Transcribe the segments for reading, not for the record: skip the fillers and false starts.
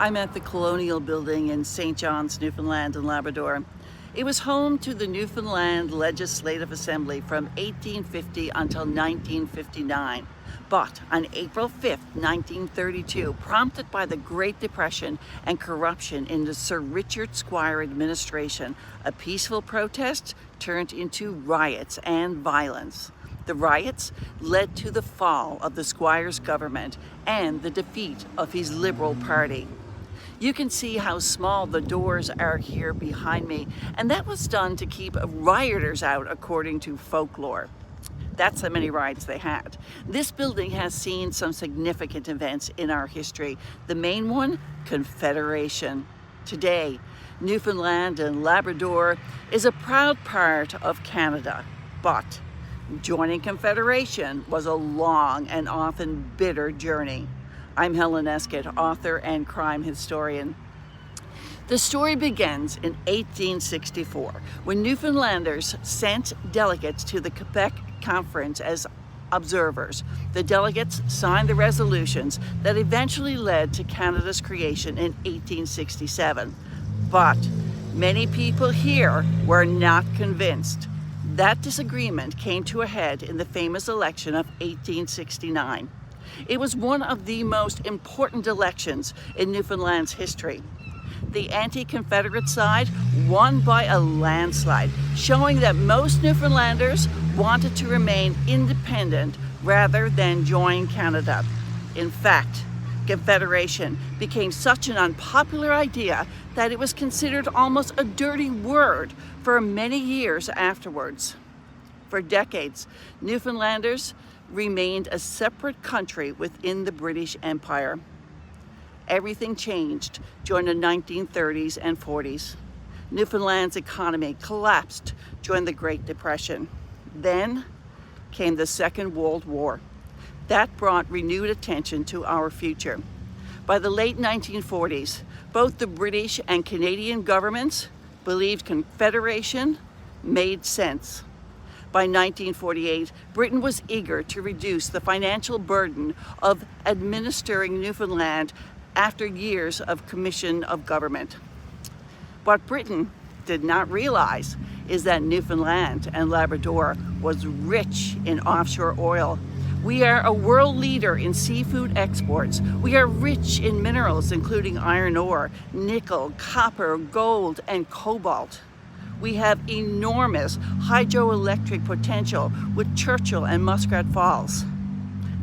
I'm at the Colonial Building in St. John's, Newfoundland and Labrador. It was home to the Newfoundland Legislative Assembly from 1850 until 1959. But on April 5th, 1932, prompted by the Great Depression and corruption in the Sir Richard Squire administration, a peaceful protest turned into riots and violence. The riots led to the fall of the Squire's government and the defeat of his Liberal Party. You can see how small the doors are here behind me, and that was done to keep rioters out according to folklore. That's how many riots they had. This building has seen some significant events in our history. The main one, Confederation. Today, Newfoundland and Labrador is a proud part of Canada, but joining Confederation was a long and often bitter journey. I'm Helen Escott, author and crime historian. The story begins in 1864, when Newfoundlanders sent delegates to the Quebec Conference as observers. The delegates signed the resolutions that eventually led to Canada's creation in 1867. But many people here were not convinced. That disagreement came to a head in the famous election of 1869. It was one of the most important elections in Newfoundland's history. The anti-Confederate side won by a landslide, showing that most Newfoundlanders wanted to remain independent rather than join Canada. In fact, Confederation became such an unpopular idea that it was considered almost a dirty word for many years afterwards. For decades, Newfoundlanders remained a separate country within the British Empire. Everything changed during the 1930s and 40s. Newfoundland's economy collapsed during the Great Depression. Then came the Second World War. That brought renewed attention to our future. By the late 1940s, both the British and Canadian governments believed Confederation made sense. By 1948, Britain was eager to reduce the financial burden of administering Newfoundland after years of commission of government. What Britain did not realize is that Newfoundland and Labrador was rich in offshore oil. We are a world leader in seafood exports. We are rich in minerals, including iron ore, nickel, copper, gold, and cobalt. We have enormous hydroelectric potential with Churchill and Muskrat Falls.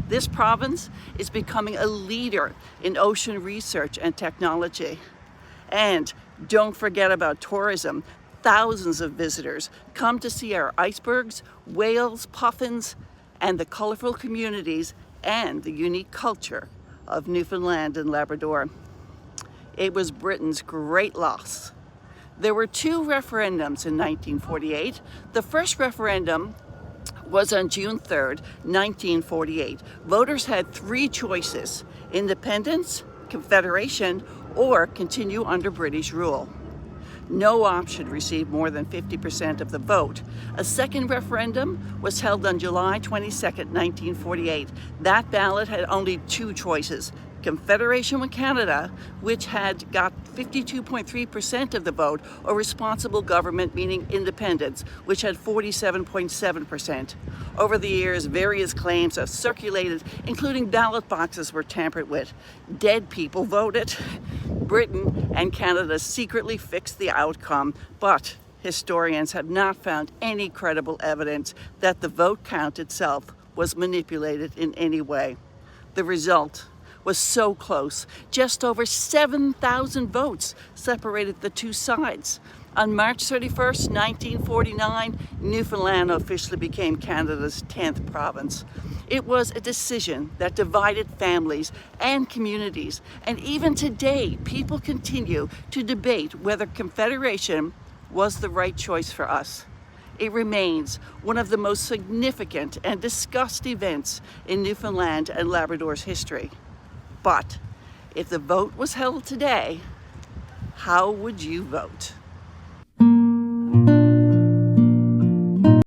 This province is becoming a leader in ocean research and technology. And don't forget about tourism. Thousands of visitors come to see our icebergs, whales, puffins, and the colorful communities and the unique culture of Newfoundland and Labrador. It was Britain's great loss. There were two referendums in 1948. The first referendum was on June 3rd, 1948. Voters had three choices: independence, Confederation, or continue under British rule. No option received more than 50% of the vote. A second referendum was held on July 22nd, 1948. That ballot had only two choices: Confederation with Canada, which had got 52.3% of the vote, or responsible government, meaning independence, which had 47.7%. Over the years, various claims have circulated, including ballot boxes were tampered with. Dead people voted. Britain and Canada secretly fixed the outcome, but historians have not found any credible evidence that the vote count itself was manipulated in any way. The result was so close. Just over 7,000 votes separated the two sides. On March 31st, 1949, Newfoundland officially became Canada's 10th province. It was a decision that divided families and communities, and even today, people continue to debate whether Confederation was the right choice for us. It remains one of the most significant and discussed events in Newfoundland and Labrador's history. But if the vote was held today, how would you vote?